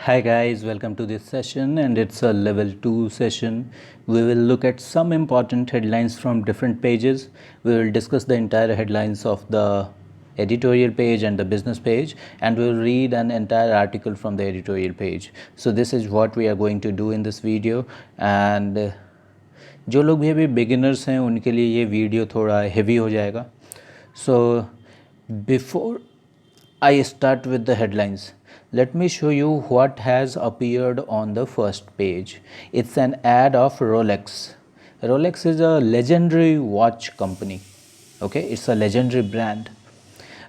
Hi guys, welcome to this session, and it's a level 2 session. We will look at some important headlines from different pages. We will discuss the entire headlines of the editorial page and the business page, and we will read an entire article from the editorial page. So this is what we are going to do in this video, and जो लोग भी अभी beginners हैं उनके लिए ये video थोड़ा heavy हो जाएगा. So before I start with the headlines, let me show you what has appeared on the first page. It's an ad of Rolex. Rolex is a legendary watch company. Okay, it's a legendary brand.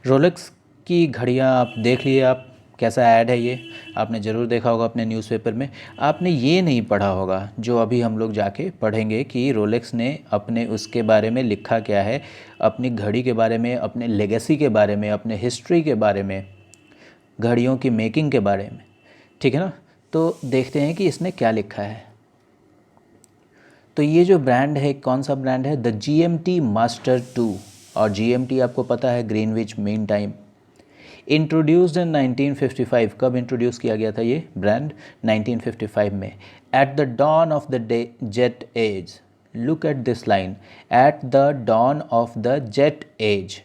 Rolex की घड़ियाँ आप देख लिए, आप कैसा add है ये आपने ज़रूर देखा होगा अपने न्यूज़पेपर में. आपने ये नहीं पढ़ा होगा जो अभी हम लोग जाके पढ़ेंगे कि रोलेक्स ने अपने उसके बारे में लिखा क्या है, अपनी घड़ी के बारे में, अपने लेगेसी के बारे में, अपने हिस्ट्री के बारे में, घड़ियों की मेकिंग के बारे में. ठीक है ना. तो देखते हैं कि इसने क्या लिखा है. तो ये जो ब्रांड है, कौन सा ब्रांड है? The GMT master 2. और GMT आपको पता है Greenwich mean time. Introduced in 1955. कब इंट्रोड्यूस किया गया था ये ब्रांड? 1955 में. At the dawn of the jet age. Look at this line, at the dawn of the jet age.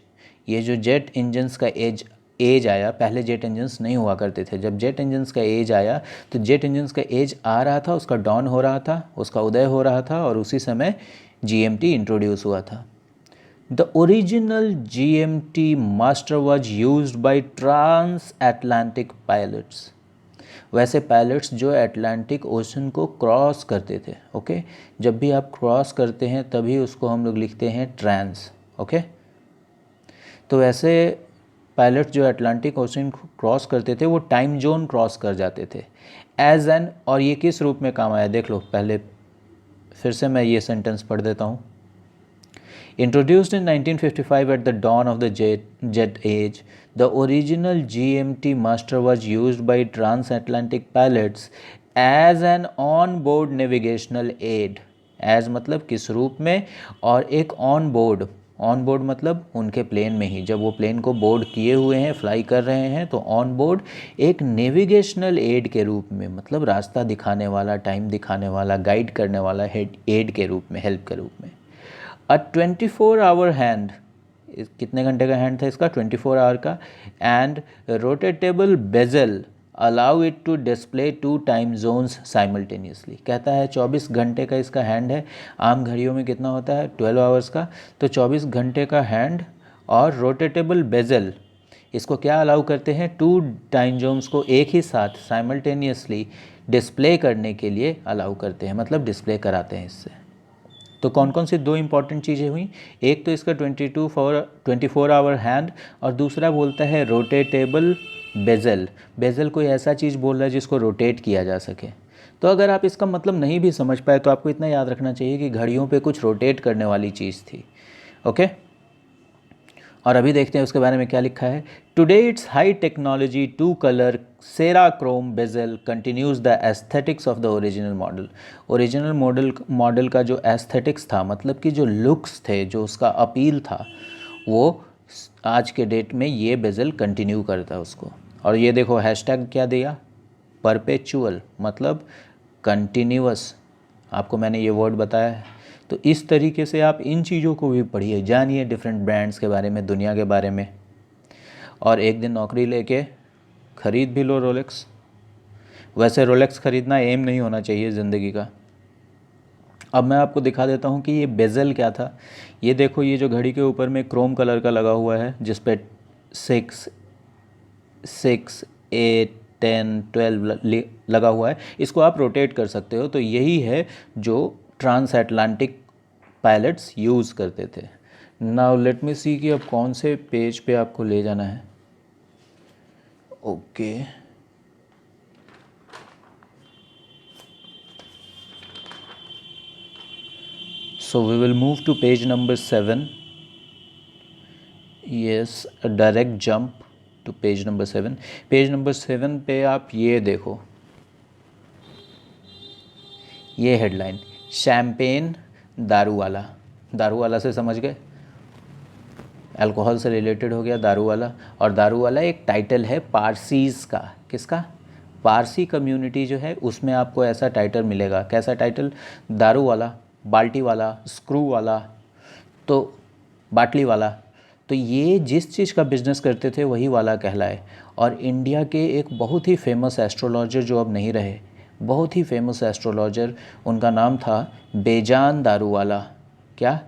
ये जो जेट इंजन्स का एज आया, पहले जेट इंजन्स नहीं हुआ करते थे. जब जेट इंजन्स का एज आया तो जेट इंजन्स का एज आ रहा था, उसका डॉन हो रहा था, उसका उदय हो रहा था, और उसी समय GMT इंट्रोड्यूस हुआ था. The original GMT master was used by transatlantic pilots. वैसे पायलट्स जो अटलांटिक ओशन को क्रॉस करते थे. ओके, जब भी आप क्रॉस करते हैं तभी उसको हम लोग लिखते हैं ट्रांस. ओके, तो वैसे पायलट्स जो अटलांटिक ओशन क्रॉस करते थे वो टाइम जोन क्रॉस कर जाते थे एज एन. और ये किस रूप में काम आया देख लो. पहले फिर से मैं ये सेंटेंस पढ़ देता हूँ. Introduced in 1955 at the dawn of the jet age, the original GMT master was used by transatlantic pilots as an on-board navigational aid. As मतलब किस रूप में, और एक ऑन बोर्ड मतलब उनके प्लेन में ही, जब वो प्लेन को बोर्ड किए हुए हैं, फ्लाई कर रहे हैं, तो ऑन बोर्ड एक नेविगेशनल एड के रूप में, मतलब रास्ता दिखाने वाला, टाइम दिखाने वाला, गाइड करने वाला एड के रूप में, हेल्प के रूप में. A 24 hour hand. कितने घंटे का हैंड था इसका? 24 आवर का. And rotatable bezel allow it to display 2 time zones simultaneously. कहता है 24 घंटे का इसका हैंड है. आम घड़ियों में कितना होता है? 12 आवर्स का. तो 24 घंटे का हैंड और रोटेटेबल बेजल इसको क्या अलाउ करते हैं? 2 टाइम जोन्स को एक ही साथ साइमल्टेनियसली डिस्प्ले करने के लिए अलाउ करते हैं, मतलब डिस्प्ले कराते हैं इससे. तो कौन कौन सी 2 इंपॉर्टेंट चीज़ें हुई? एक तो इसका 24 आवर हैंड, और दूसरा बोलता है रोटेटेबल बेजल. बेजल कोई ऐसा चीज़ बोल रहा है जिसको रोटेट किया जा सके. तो अगर आप इसका मतलब नहीं भी समझ पाए तो आपको इतना याद रखना चाहिए कि घड़ियों पे कुछ रोटेट करने वाली चीज़ थी. ओके, और अभी देखते हैं उसके बारे में क्या लिखा है. Today it's high technology 2 colour Cerachrom bezel continues the aesthetics of the original model. Original model का जो एस्थेटिक्स था, मतलब कि जो लुक्स थे, जो उसका अपील था, वो आज के डेट में ये बेजल कंटिन्यू करता है उसको. और ये देखो हैशटैग क्या दिया? परपेचुअल, मतलब कंटिन्यूअस. आपको मैंने ये वर्ड बताया है. तो इस तरीके से आप इन चीज़ों को भी पढ़िए, जानिए डिफरेंट ब्रांड्स के बारे में, दुनिया के बारे में, और एक दिन नौकरी लेके ख़रीद भी लो रोलेक्स. वैसे रोलेक्स ख़रीदना एम नहीं होना चाहिए ज़िंदगी का. अब मैं आपको दिखा देता हूँ कि ये बेजल क्या था. ये देखो, ये जो घड़ी के ऊपर में क्रोम कलर का लगा हुआ है, जिस पे 6, 8, 10, 12 लगा हुआ है, इसको आप रोटेट कर सकते हो. तो यही है जो ट्रांस अटलांटिक पायलट्स यूज़ करते थे. नाउ लेट मी सी कि अब कौन से पेज पे आपको ले जाना है. Okay, so we will move to page number 7. yes, a direct jump to page number 7. Page number 7 पे आप ये देखो, ये हेडलाइन, शैम्पेन दारू वाला. दारू वाला से समझ गए, अल्कोहल से रिलेटेड हो गया दारू वाला. और दारू वाला एक टाइटल है पारसीज़ का. किसका? पारसी कम्युनिटी जो है उसमें आपको ऐसा टाइटल मिलेगा। कैसा टाइटल? दारू वाला, बाल्टी वाला, स्क्रू वाला, तो बाटली वाला। तो ये जिस चीज़ का बिजनेस करते थे वही वाला कहलाए। और इंडिया के एक बहुत ही फेमस एस्ट्रोलॉजर जो अब नहीं रहे, बहुत ही फेमस एस्ट्रोलॉजर, उनका नाम था बेजान दारूवाला। क्या?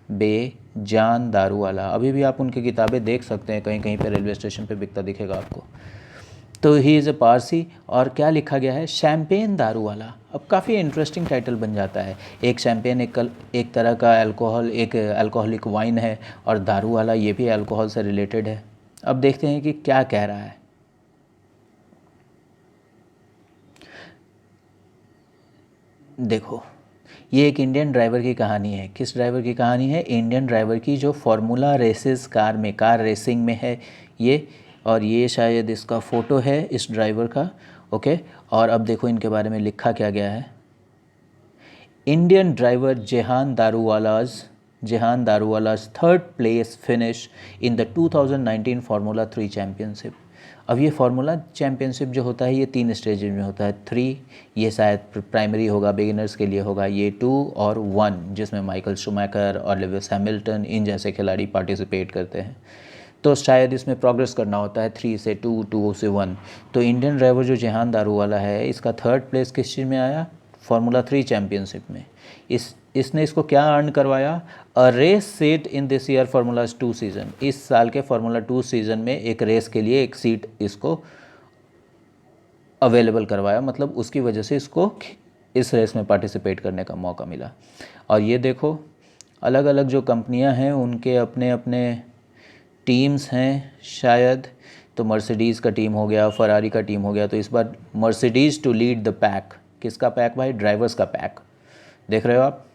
बेजान दारूवाला। अभी भी आप उनकी किताबें देख सकते हैं, कहीं कहीं पे रेलवे स्टेशन पे बिकता दिखेगा आपको। तो ही इज़ ए पारसी। और क्या लिखा गया है? शैम्पेन दारू वाला। अब काफ़ी इंटरेस्टिंग टाइटल बन जाता है। एक शैम्पेन एक तरह का अल्कोहल, एक अल्कोहलिक वाइन है, और दारू वाला ये भी अल्कोहल से रिलेटेड है। अब देखते हैं कि क्या कह रहा है। देखो, ये एक इंडियन ड्राइवर की कहानी है। किस ड्राइवर की कहानी है? इंडियन ड्राइवर की, जो फार्मूला रेसेस कार रेसिंग में है ये। और ये शायद इसका फ़ोटो है इस ड्राइवर का। ओके, और अब देखो इनके बारे में लिखा क्या गया है। Indian driver Jehan Daruwalla's third place finish in the 2019 formula 3 championship. अब ये फार्मूला चैम्पियनशिप जो होता है ये 3 स्टेज में होता है। 3 ये शायद प्राइमरी होगा, बिगिनर्स के लिए होगा। ये 2 और 1 जिसमें माइकल शूमैकर और लेविस हैमिल्टन इन जैसे खिलाड़ी पार्टिसिपेट करते हैं। तो शायद इसमें प्रोग्रेस करना होता है 3 से 2, 2 से 1। तो इंडियन ड्राइवर जो जेहान दारूवाला है, इसका थर्ड प्लेस किस चीज़ में आया? फार्मूला 3 चैम्पियनशिप में। इसने इसको क्या अर्न करवाया? A race seat in this year formula 2 season. इस साल के फार्मूला 2 सीज़न में एक रेस के लिए एक सीट इसको अवेलेबल करवाया, मतलब उसकी वजह से इसको इस रेस में पार्टिसिपेट करने का मौका मिला। और ये देखो, अलग अलग जो कंपनियां हैं उनके अपने अपने टीम्स हैं शायद। तो मर्सिडीज़ का टीम हो गया, फरारी का टीम हो गया। तो इस बार Mercedes to lead the pack. किसका पैक भाई? ड्राइवर्स का पैक। देख रहे हो आप?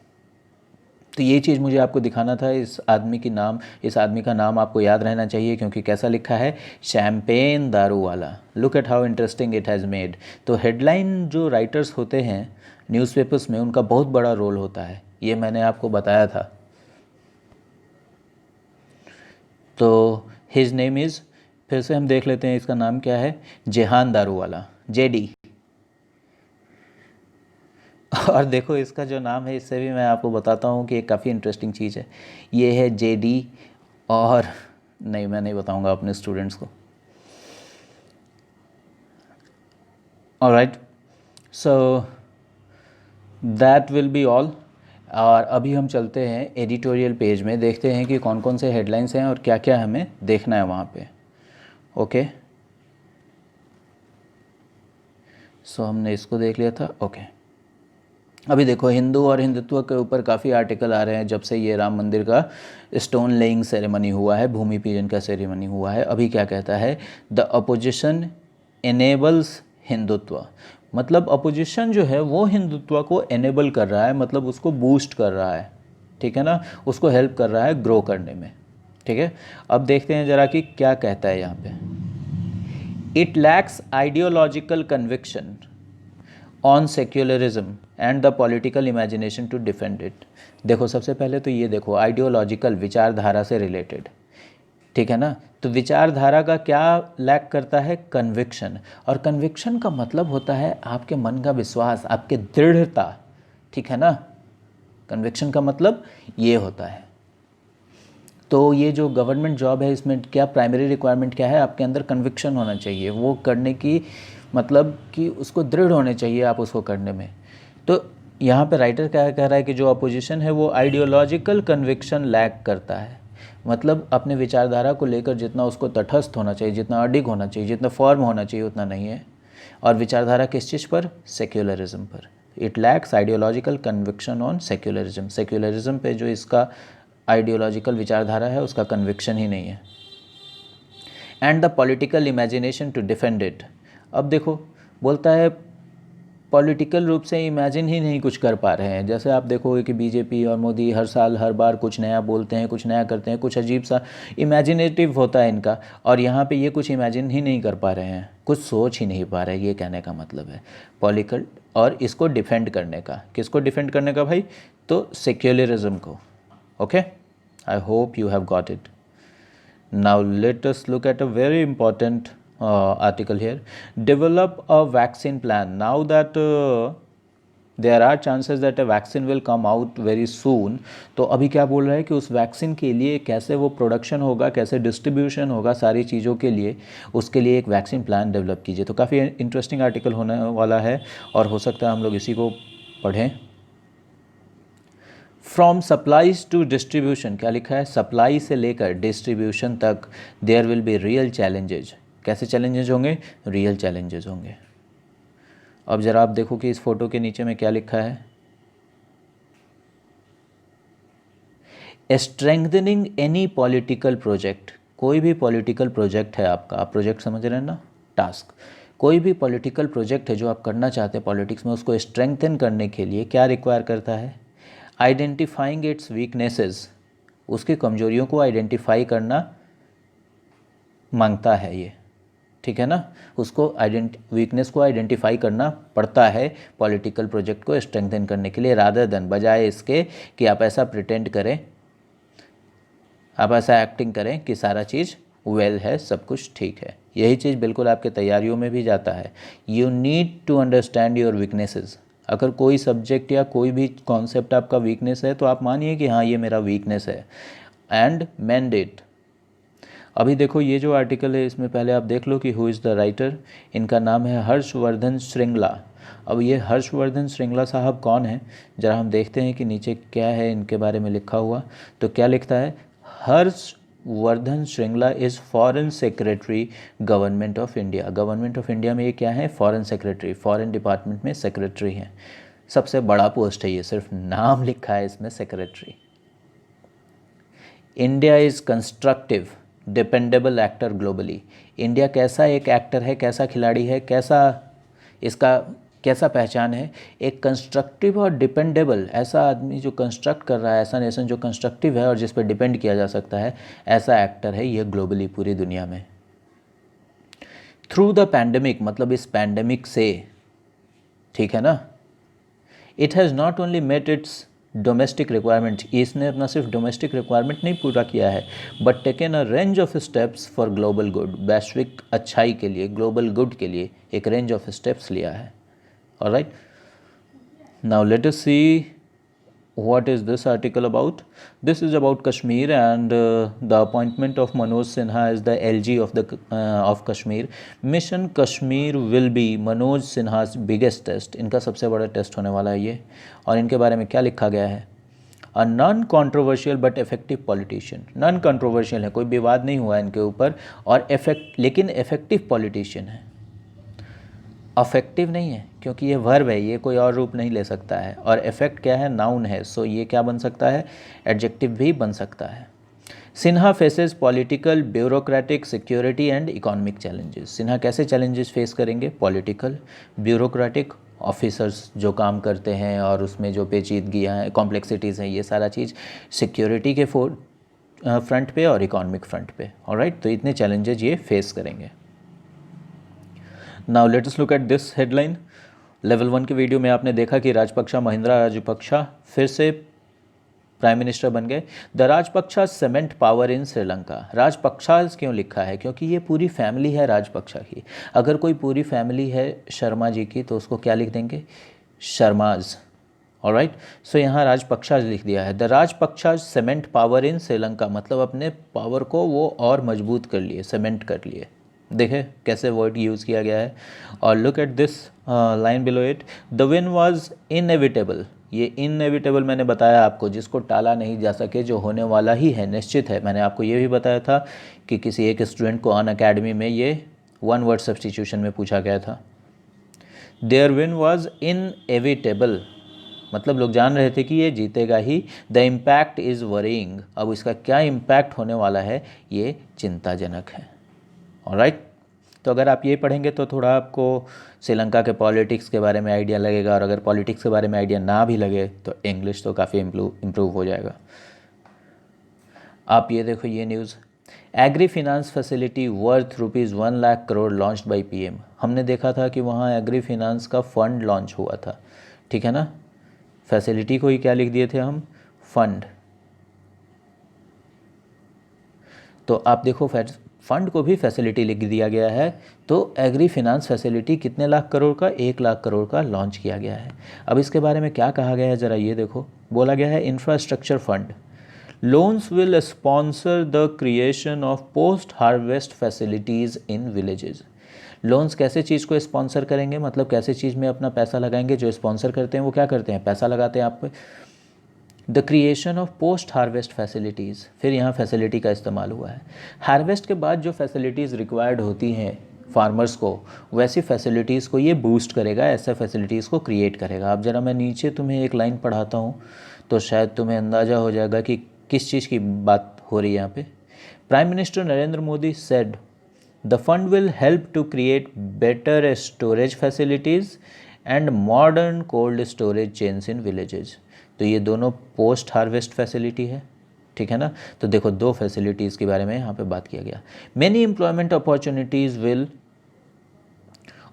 तो ये चीज़ मुझे आपको दिखाना था। इस आदमी का नाम आपको याद रहना चाहिए, क्योंकि कैसा लिखा है? शैम्पेन दारू वाला। Look at how interesting it has made. तो हेडलाइन जो राइटर्स होते हैं न्यूज़पेपर्स में, उनका बहुत बड़ा रोल होता है, ये मैंने आपको बताया था। तो हिज नेम इज़, फिर से हम देख लेते हैं इसका नाम क्या है। जेहान दारूवाला, जेडी। और देखो इसका जो नाम है, इससे भी मैं आपको बताता हूँ कि एक काफ़ी इंटरेस्टिंग चीज़ है। ये है जेडी। और नहीं, मैं नहीं बताऊँगा अपने स्टूडेंट्स को। Alright, so that will be all. और अभी हम चलते हैं एडिटोरियल पेज में, देखते हैं कि कौन कौन से हेडलाइंस हैं और क्या क्या हमें देखना है वहाँ पे। ओके, सो हमने इसको देख लिया था। ओके, अभी देखो, हिंदू और हिंदुत्व के ऊपर काफ़ी आर्टिकल आ रहे हैं जब से ये राम मंदिर का स्टोन लेइंग सेरेमनी हुआ है, भूमि पूजन का सेरेमनी हुआ है। अभी क्या कहता है? The opposition enables Hindutva. मतलब अपोजिशन जो है वो हिंदुत्व को एनेबल कर रहा है, मतलब उसको बूस्ट कर रहा है, ठीक है ना, उसको हेल्प कर रहा है ग्रो करने में। ठीक है, अब देखते हैं ज़रा कि क्या कहता है यहाँ पे। It lacks ideological conviction on secularism and the political imagination to defend it. देखो, सबसे पहले तो ये देखो, आइडियोलॉजिकल, विचारधारा से रिलेटेड, ठीक है ना। तो विचारधारा का क्या लैक करता है? कन्विक्शन। और कन्विक्शन का मतलब होता है आपके मन का विश्वास, आपके दृढ़ता, ठीक है ना। कन्विक्शन का मतलब ये होता है। तो ये जो गवर्नमेंट जॉब है, इसमें क्या प्राइमरी रिक्वायरमेंट क्या है? आपके अंदर कन्विक्शन होना चाहिए, वो करने की, मतलब कि उसको दृढ़ होने चाहिए आप उसको करने में। तो यहाँ पे राइटर क्या कह रहा है कि जो अपोजिशन है वो आइडियोलॉजिकल कन्विक्शन लैक करता है, मतलब अपने विचारधारा को लेकर जितना उसको तटस्थ होना चाहिए, जितना अडिग होना चाहिए, जितना फॉर्म होना चाहिए, उतना नहीं है। और विचारधारा किस चीज़ पर? सेक्युलरिज्म पर। It lacks ideological conviction on secularism. Secularism पे जो इसका आइडियोलॉजिकल विचारधारा है उसका कन्विक्शन ही नहीं है। And the political imagination to defend it. अब देखो, बोलता है पॉलिटिकल रूप से इमेजिन ही नहीं कुछ कर पा रहे हैं। जैसे आप देखोगे कि बीजेपी और मोदी हर साल हर बार कुछ नया बोलते हैं, कुछ नया करते हैं, कुछ अजीब सा इमेजिनेटिव होता है इनका, और यहाँ पे ये कुछ इमेजिन ही नहीं कर पा रहे हैं, कुछ सोच ही नहीं पा रहे। ये कहने का मतलब है पॉलिटिकल, और इसको डिफेंड करने का। किसको डिफेंड करने का भाई? तो सेक्युलरिज्म को। Okay, I hope you have got it. Now let us look at a very important article here. Develop a vaccine plan. Now that there are chances that a vaccine will come out very soon. तो अभी क्या बोल रहा है कि उस vaccine के लिए कैसे वो प्रोडक्शन होगा, कैसे डिस्ट्रीब्यूशन होगा, सारी चीज़ों के लिए उसके लिए एक वैक्सीन प्लान डेवलप कीजिए. तो काफ़ी इंटरेस्टिंग आर्टिकल होने वाला है और हो सकता है हम लोग इसी को पढ़ें. फ्रॉम सप्लाईज टू डिस्ट्रीब्यूशन, क्या लिखा है, सप्लाई से लेकर डिस्ट्रीब्यूशन तक there will be real challenges. कैसे चैलेंजेज होंगे, रियल चैलेंजेज होंगे. अब ज़रा आप देखो कि इस फोटो के नीचे में क्या लिखा है. Strengthening any political project. कोई भी पॉलिटिकल प्रोजेक्ट है आपका, आप प्रोजेक्ट समझ रहे हैं ना, टास्क. कोई भी पॉलिटिकल प्रोजेक्ट है जो आप करना चाहते हैं पॉलिटिक्स में, उसको स्ट्रेंथन करने के लिए क्या रिक्वायर करता है, आइडेंटिफाइंग इट्स वीकनेसेस. उसकी कमजोरियों को आइडेंटिफाई करना मांगता है ये, ठीक है ना. उसको वीकनेस को आइडेंटिफाई करना पड़ता है पॉलिटिकल प्रोजेक्ट को स्ट्रेंथन करने के लिए, रादर देन, बजाय इसके कि आप ऐसा प्रिटेंड करें, आप ऐसा एक्टिंग करें कि सारा चीज़ वेल है, सब कुछ ठीक है. यही चीज़ बिल्कुल आपके तैयारियों में भी जाता है. You need to understand your weaknesses. अगर कोई सब्जेक्ट या कोई भी कॉन्सेप्ट आपका वीकनेस है तो आप मानिए कि हाँ ये मेरा वीकनेस है, एंड मेंड इट. अभी देखो ये जो आर्टिकल है इसमें पहले आप देख लो कि हु इज़ द राइटर. इनका नाम है हर्षवर्धन श्रृंगला. अब ये हर्षवर्धन श्रृंगला साहब कौन है, ज़रा हम देखते हैं कि नीचे क्या है इनके बारे में लिखा हुआ. तो क्या लिखता है, Harshvardhan Shringla is foreign secretary government of India. Government of India में ये क्या है, फॉरेन सेक्रेटरी, फॉरेन डिपार्टमेंट में सेक्रेटरी हैं. सबसे बड़ा पोस्ट है ये, सिर्फ नाम लिखा है इसमें secretary. India is constructive dependable actor globally. India कैसा एक एक्टर है, कैसा खिलाड़ी है, कैसा इसका कैसा पहचान है, एक कंस्ट्रक्टिव और डिपेंडेबल, ऐसा आदमी जो कंस्ट्रक्ट कर रहा है, ऐसा नेशन जो कंस्ट्रक्टिव है और जिस पर डिपेंड किया जा सकता है, ऐसा एक्टर है ये ग्लोबली, पूरी दुनिया में. थ्रू द पैंडेमिक, मतलब इस पैंडेमिक से, ठीक है ना. It has not only met its domestic requirement. इसने अपना सिर्फ डोमेस्टिक रिक्वायरमेंट नहीं पूरा किया है, but taken a range of steps for global good. वैश्विक अच्छाई के लिए, ग्लोबल गुड के लिए एक रेंज ऑफ स्टेप्स लिया है. Alright, now let us see what is this article about. This is about Kashmir and the appointment of Manoj Sinha as the LG of Kashmir. Mission Kashmir will be Manoj Sinha's biggest test. इनका सबसे बड़ा test होने वाला है ये. और इनके बारे में क्या लिखा गया है, a non controversial but effective politician. Non controversial है, कोई विवाद नहीं हुआ इनके ऊपर, और लेकिन इफेक्टिव पॉलिटिशियन है. अफेक्टिव नहीं है क्योंकि ये वर्ब है, ये कोई और रूप नहीं ले सकता है, और इफेक्ट क्या है, नाउन है, सो ये क्या बन सकता है, एडजेक्टिव भी बन सकता है. Sinha faces political, bureaucratic, security and economic challenges. Sinha कैसे चैलेंजेस फेस करेंगे, पॉलिटिकल, ब्यूरोक्रेटिक, ऑफिसर्स जो काम करते हैं और उसमें जो पेचीदगियाँ हैं, कॉम्प्लेक्सिटीज़ हैं, ये सारा चीज़ सिक्योरिटी के फ्रंट पे और इकोनॉमिक फ्रंट पे. ऑलराइट, तो इतने चैलेंजेस ये फेस करेंगे. Now let us look at this headline. Level 1 के वीडियो में आपने देखा कि राजपक्षा, महिंद्रा राजपक्षा फिर से प्राइम मिनिस्टर बन गए. The Rajapaksa cement power in Sri Lanka. Rajapaksas क्यों लिखा है, क्योंकि ये पूरी फैमिली है राजपक्षा की. अगर कोई पूरी फैमिली है शर्मा जी की तो उसको क्या लिख देंगे, शर्माज. ऑलराइट, सो यहाँ राजपक्षास लिख दिया है. The Rajapaksas cement power in Sri Lanka, मतलब अपने पावर को वो और मजबूत कर लिए, सीमेंट कर लिए. देखें कैसे वर्ड यूज़ किया गया है. और look at this line below it, the win was inevitable. ये इनएविटेबल मैंने बताया आपको, जिसको टाला नहीं जा सके, जो होने वाला ही है, निश्चित है. मैंने आपको ये भी बताया था कि किसी एक स्टूडेंट को अनअकैडमी में ये वन वर्ड सब्स्टिट्यूशन में पूछा गया था. देयर विन वाज इनएविटेबल, मतलब लोग जान रहे थे कि ये जीतेगा ही. द इम्पैक्ट इज़ वरीइंग, अब इसका क्या इम्पैक्ट होने वाला है, ये चिंताजनक है. ऑलराइट, तो अगर आप ये पढ़ेंगे तो थोड़ा आपको श्रीलंका के पॉलिटिक्स के बारे में आइडिया लगेगा, और अगर पॉलिटिक्स के बारे में आइडिया ना भी लगे तो इंग्लिश तो काफ़ी इम्प्रूव हो जाएगा. आप ये देखो ये news, agri finance facility worth ₹1 lakh crore launched by PM. हमने देखा था कि वहाँ एग्री फिनांस का फंड लॉन्च हुआ था, ठीक है ना. फैसिलिटी को ही क्या लिख दिए थे हम, फंड. तो आप देखो फंड को भी फैसिलिटी लिख दिया गया है। तो एग्री फिनांस फैसिलिटी कितने लाख करोड़ का, 1 लाख करोड़ का लॉन्च किया गया है। अब इसके बारे में क्या कहा गया है ज़रा ये देखो, बोला गया है infrastructure fund loans will sponsor the creation of post harvest facilities in villages. Loans कैसे चीज़ को स्पॉन्सर करेंगे, मतलब कैसे चीज़ में अपना पैसा लगाएंगे। जो स्पॉन्सर करते हैं वो क्या करते हैं, पैसा लगाते हैं आप पे। The creation of post harvest facilities, फिर यहाँ फैसिलिटी का इस्तेमाल हुआ है। हार्वेस्ट के बाद जो फैसिलिटीज़ रिक्वायर्ड होती हैं फार्मर्स को, वैसी फैसिलिटीज़ को ये बूस्ट करेगा, ऐसे फैसिलिटीज़ को क्रिएट करेगा। अब ज़रा मैं नीचे तुम्हें एक लाइन पढ़ाता हूँ तो शायद तुम्हें अंदाज़ा हो जाएगा कि किस चीज़ की बात हो रही है यहाँ पे। Prime minister Narendra Modi said the fund will help to create better storage facilities and modern cold storage chains in villages. तो ये दोनों पोस्ट हार्वेस्ट फैसिलिटी है, ठीक है ना। तो देखो दो फैसिलिटीज़ के बारे में यहाँ पे बात किया गया। Many employment opportunities will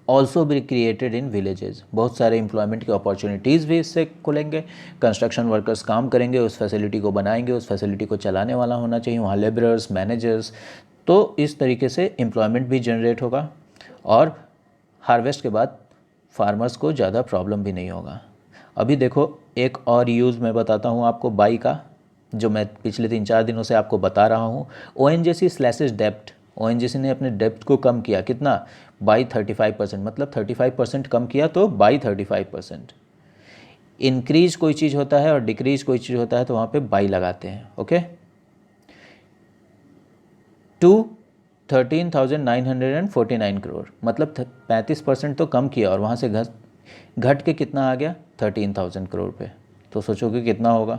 also be created in villages. बहुत सारे एम्प्लॉयमेंट की अपॉर्चुनिटीज़ भी इससे खुलेंगे। कंस्ट्रक्शन वर्कर्स काम करेंगे, उस फैसिलिटी को बनाएंगे, उस फैसिलिटी को चलाने वाला होना चाहिए वहाँ, लेबरर्स, मैनेजर्स। तो इस तरीके से एम्प्लॉयमेंट भी जनरेट होगा और हार्वेस्ट के बाद फार्मर्स को ज़्यादा प्रॉब्लम भी नहीं होगा। अभी देखो एक और यूज़ मैं बताता हूँ आपको बाई का, जो मैं पिछले 3-4 दिनों से आपको बता रहा हूँ। ONGC स्लैशेस डेप्ट, ONGC ने अपने डेप्ट को कम किया, कितना, बाई 35%, मतलब 35% कम किया तो बाई 35%। इंक्रीज कोई चीज़ होता है और डिक्रीज कोई चीज़ होता है तो वहाँ पे बाई लगाते हैं, ओके। टू 13,949 करोड़, मतलब 35% तो कम किया और वहाँ से घट के कितना आ गया, 13,000 करोड़ पे। तो सोचो कि कितना होगा।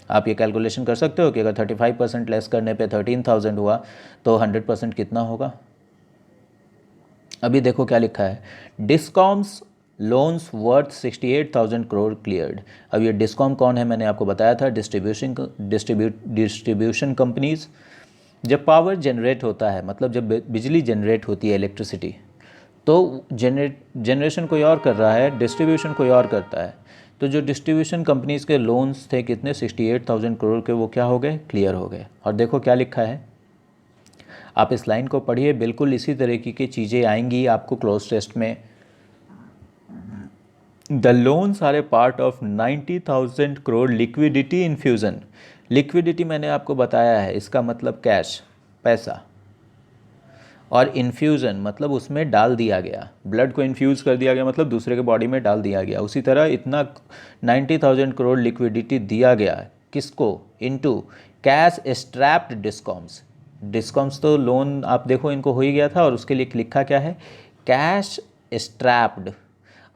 आप ये कैलकुलेशन कर सकते हो कि अगर 35% लेस करने पे 13,000 हुआ तो 100% कितना होगा। अभी देखो क्या लिखा है, discoms loans worth 68,000 crore cleared. अब ये डिस्कॉम कौन है, मैंने आपको बताया था, डिस्ट्रीब्यूशन कंपनीज। जब पावर जनरेट होता है, मतलब जब बिजली जनरेट होती है, इलेक्ट्रिसिटी, तो जनरेशन कोई और कर रहा है, डिस्ट्रीब्यूशन कोई और करता है। तो जो डिस्ट्रीब्यूशन कंपनीज़ के लोन्स थे कितने, 68,000 करोड़ के, वो क्या हो गए, क्लियर हो गए। और देखो क्या लिखा है, आप इस लाइन को पढ़िए, बिल्कुल इसी तरीके की चीज़ें आएंगी आपको क्लोज टेस्ट में। The loans are a part of 90,000 crore liquidity infusion. Liquidity मैंने आपको बताया है, इसका मतलब कैश, पैसा, और इन्फ्यूज़न मतलब उसमें डाल दिया गया, ब्लड को इन्फ्यूज़ कर दिया गया, मतलब दूसरे के बॉडी में डाल दिया गया। उसी तरह इतना 90,000 करोड़ लिक्विडिटी दिया गया, किसको, into cash strapped discoms. Discoms तो लोन आप देखो इनको हो ही गया था, और उसके लिए लिखा क्या है, कैश स्ट्रैप्ड।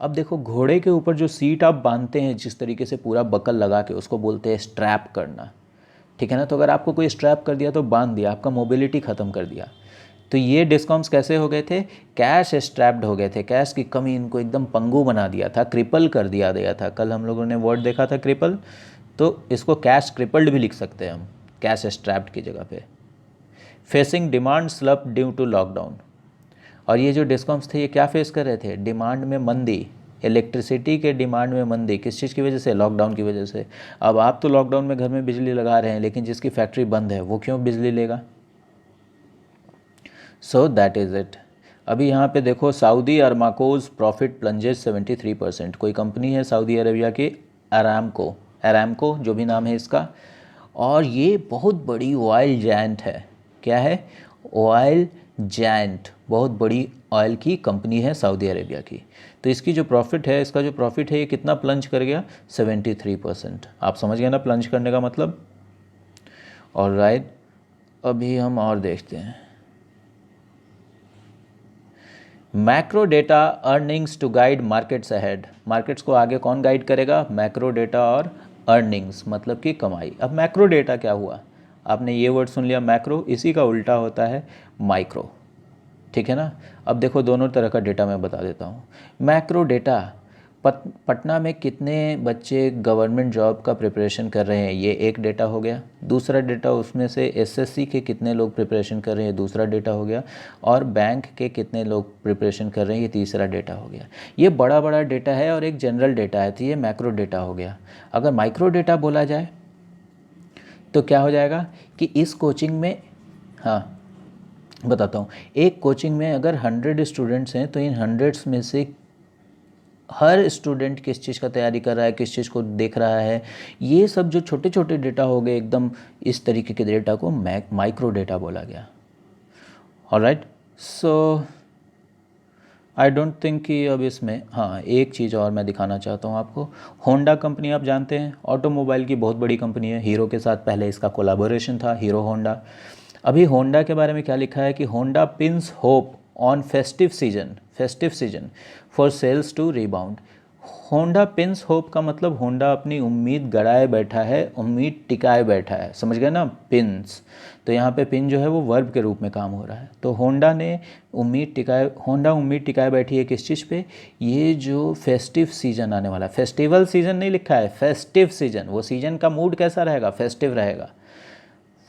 अब देखो घोड़े के ऊपर जो सीट आप बांधते हैं जिस तरीके से पूरा बकल लगा के, उसको बोलते हैं स्ट्रैप करना, ठीक है ना। तो अगर आपको कोई स्ट्रैप कर दिया तो बांध दिया, आपका मोबिलिटी ख़त्म कर दिया। तो ये डिस्कॉम्स कैसे हो गए थे, कैश स्ट्रैप्ड हो गए थे। कैश की कमी इनको एकदम पंगु बना दिया था, क्रिपल कर दिया गया था। कल हम लोगों ने वर्ड देखा था क्रिपल, तो इसको कैश क्रिपल्ड भी लिख सकते हैं हम, कैश स्ट्रैप्ड की जगह पे। Facing demand slump due to lockdown. और ये जो डिस्कॉम्स थे ये क्या फेस कर रहे थे, डिमांड में मंदी, इलेक्ट्रिसिटी के डिमांड में मंदी। किस चीज़ की वजह से, लॉकडाउन की वजह से। अब आप तो लॉकडाउन में घर में बिजली लगा रहे हैं, लेकिन जिसकी फैक्ट्री बंद है वो क्यों बिजली लेगा। So that is it. अभी यहाँ पे देखो, सऊदी अरामकोज प्रॉफिट प्लंजेस 73%। कोई कंपनी है सऊदी अरेबिया की, अरामको जो भी नाम है इसका, और ये बहुत बड़ी ऑयल जायंट है। क्या है, ऑयल जायंट, बहुत बड़ी ऑयल की कंपनी है सऊदी अरेबिया की। तो इसकी जो प्रॉफिट है, इसका जो प्रॉफिट है ये कितना प्लंज कर गया, 73%। आप समझ गए ना प्लंज करने का मतलब। ऑलराइट, अभी हम और देखते हैं। Macro data earnings to guide markets ahead. Markets को आगे कौन गाइड करेगा, मैक्रो डेटा और अर्निंग्स मतलब कि कमाई। अब मैक्रो डेटा क्या हुआ, आपने ये वर्ड सुन लिया मैक्रो, इसी का उल्टा होता है माइक्रो, ठीक है ना। अब देखो दोनों तरह का डेटा मैं बता देता हूँ। मैक्रो डेटा, पटना में कितने बच्चे गवर्नमेंट जॉब का प्रिपरेशन कर रहे हैं, ये एक डेटा हो गया। दूसरा डेटा, उसमें से एसएससी के कितने लोग प्रिपरेशन कर रहे हैं, दूसरा डेटा हो गया। और बैंक के कितने लोग प्रिपरेशन कर रहे हैं, ये तीसरा डेटा हो गया। ये बड़ा बड़ा डेटा है और एक जनरल डेटा है, तो ये मैक्रो डेटा हो गया। अगर माइक्रो डेटा बोला जाए तो क्या हो जाएगा कि इस कोचिंग में, हाँ बताता हूँ। एक कोचिंग में अगर 100 स्टूडेंट्स हैं तो इन हंड्रेड्स में से हर स्टूडेंट किस चीज़ का तैयारी कर रहा है, किस चीज़ को देख रहा है, ये सब जो छोटे छोटे डेटा हो गए एकदम, इस तरीके के डेटा को माइक्रो डेटा बोला गया। Alright, so I don't think कि अब इसमें, हाँ एक चीज़ और मैं दिखाना चाहता हूँ आपको। होंडा कंपनी आप जानते हैं, ऑटोमोबाइल की बहुत बड़ी कंपनी है। हीरो के साथ पहले इसका कोलैबोरेशन था, हीरो होंडा। अभी होंडा के बारे में क्या लिखा है कि Honda pins hope on festive season for sales to rebound. Honda pins hope का मतलब होंडा अपनी उम्मीद गड़ाए बैठा है, उम्मीद टिकाए बैठा है, समझ गए ना, पिन्स। तो यहाँ पे पिन जो है वो वर्ब के रूप में काम हो रहा है। तो होंडा उम्मीद टिकाए बैठी है किस चीज़ पे, ये जो फेस्टिव सीजन आने वाला है। फेस्टिवल सीजन नहीं लिखा है, फेस्टिव सीजन। वो सीजन का मूड कैसा रहेगा, फेस्टिव रहेगा।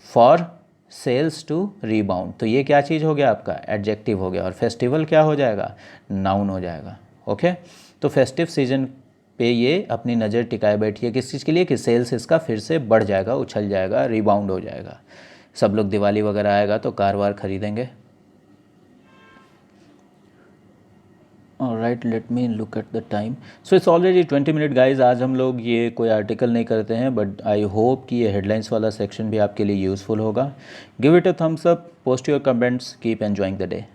फॉर सेल्स टू रीबाउंड, तो ये क्या चीज़ हो गया आपका, एडजेक्टिव हो गया। और फेस्टिवल क्या हो जाएगा, नाउन हो जाएगा। ओके, तो फेस्टिव सीजन पे ये अपनी नज़र टिकाए बैठी है किस चीज़ के लिए, कि सेल्स इसका फिर से बढ़ जाएगा, उछल जाएगा, रिबाउंड हो जाएगा। सब लोग दिवाली वगैरह आएगा तो कार वार खरीदेंगे। Alright, let me look at the time. So it's already 20 minute guys. आज हम लोग ये कोई आर्टिकल नहीं करते हैं, बट आई होप कि ये हेडलाइंस वाला सेक्शन भी आपके लिए यूज़फुल होगा। Give it a thumbs up, post your comments, keep enjoying the day.